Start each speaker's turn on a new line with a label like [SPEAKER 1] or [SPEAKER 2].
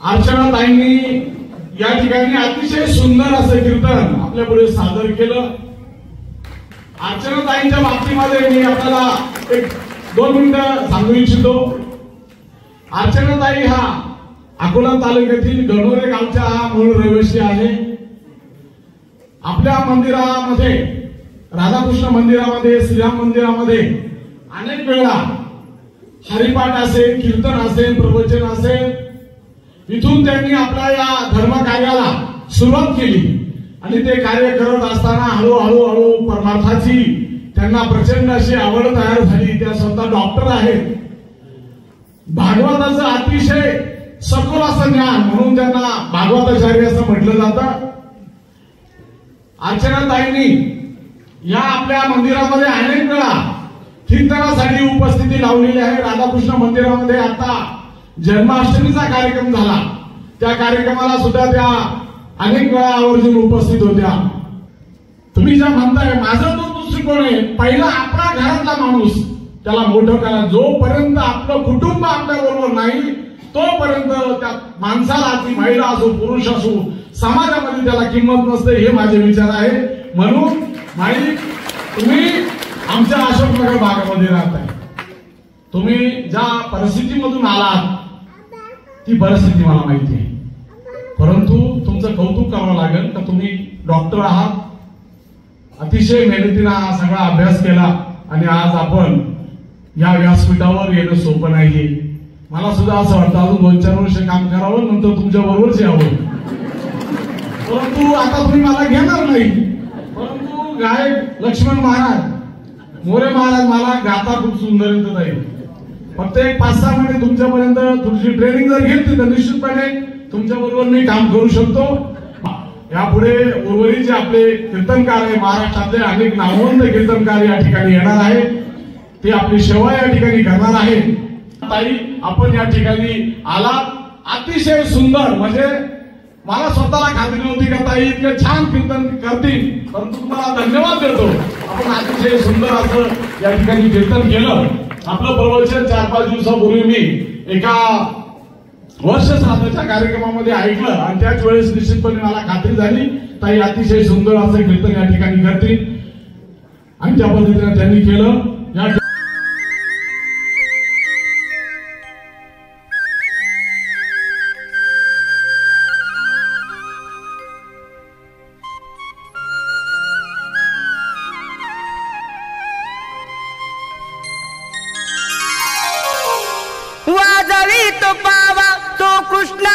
[SPEAKER 1] अर्चनाताईंनी या ठिकाणी अतिशय सुंदर असं कीर्तन आपल्या पुढे सादर केलं। अर्चनाताईंच्या बाबतीमध्ये मी आपल्याला एक 2 मिनिटं सांगू इच्छितो। अर्चनाताई हा अकोला तालुक्यातील गणोरे गावच्या मूळ रहिवासी आहे। आपल्या मंदिरामध्ये, राधाकृष्ण मंदिरामध्ये, श्रीराम मंदिरामध्ये अनेक वेळा हरिपाठ असेल, कीर्तन असेल, प्रवचन असेल, इथून त्यांनी आपल्या या धर्म कार्याला सुरुवात केली आणि ते कार्य करत असताना हळूहळू परमार्थाची त्यांना प्रचंड अशी आवड तयार झाली। त्या स्वतः डॉक्टर आहेत। भागवताचं अतिशय सखोल असं ज्ञान म्हणून त्यांना भागवताचार्य असं म्हटलं जातं। अर्चनाताईंनी या आपल्या मंदिरामध्ये अनेक वेळा कीर्तनासाठी उपस्थिती लावलेली आहे। राधाकृष्ण मंदिरामध्ये आता जन्माष्टमीचा कार्यक्रम झाला, त्या कार्यक्रमाला सुद्धा त्या अनेक वेळा आवर्जून उपस्थित होत्या। तुम्ही ज्या म्हणताय माझा तो दृष्टिकोन आहे, पहिला आपला घरातला माणूस त्याला मोठं करा। जोपर्यंत आपलं कुटुंब आपल्या बरोबर नाही तोपर्यंत त्या माणसाला, ती महिला असो पुरुष असो, समाजामध्ये त्याला किंमत नसते, हे माझे विचार आहे। म्हणून माई, तुम्ही आमच्या अशोकनगर भागामध्ये राहताय, तुम्ही ज्या परिस्थितीमधून आलात ती परिस्थिती मला माहिती आहे, परंतु तुमचं कौतुक करावं लागेल का तुम्ही डॉक्टर आहात, अतिशय मेहनतीने हा सगळा अभ्यास केला आणि आज आपण या व्यासपीठावर येणं सोपं नाहीये। मला सुद्धा असं वाटतं अजून 2-4 वर्ष काम करावं, नंतर तुमच्या बरोबरच यावं, परंतु आता तुम्ही मला घेणार नाही। परंतु गायक लक्ष्मण महाराज, मोरे महाराज मला गाता खूप सुंदर येत आहे। फक्त एक 5-6 महिने तुमच्यापर्यंत तुमची ट्रेनिंग जर घेतली तर निश्चितपणे तुमच्या बरोबर मी काम करू शकतो। यापुढे उर्वरितचे आपले कीर्तनकार आहे, महाराष्ट्रातले अनेक नामवंत कीर्तनकार या ठिकाणी येणार आहे, ते आपली सेवा या ठिकाणी करणार आहे। ताई, आपण या ठिकाणी आलात, अतिशय सुंदर, म्हणजे मला स्वतःला खात्री नव्हती का ताई इतके छान कीर्तन करतील, परंतु तुम्हाला धन्यवाद देतो। आपण अतिशय सुंदर असं या ठिकाणी कीर्तन केलं। आपलं प्रवचन 4-5 दिवसापूर्वी मी एका वर्ष श्राद्धाच्या कार्यक्रमामध्ये ऐकलं आणि त्याच वेळेस निश्चितपणे मला खात्री झाली ताई अतिशय सुंदर असं कीर्तन या ठिकाणी करतील आणि त्या पद्धतीने त्यांनी केलं।
[SPEAKER 2] वाजवी तो पावा तो कृष्ण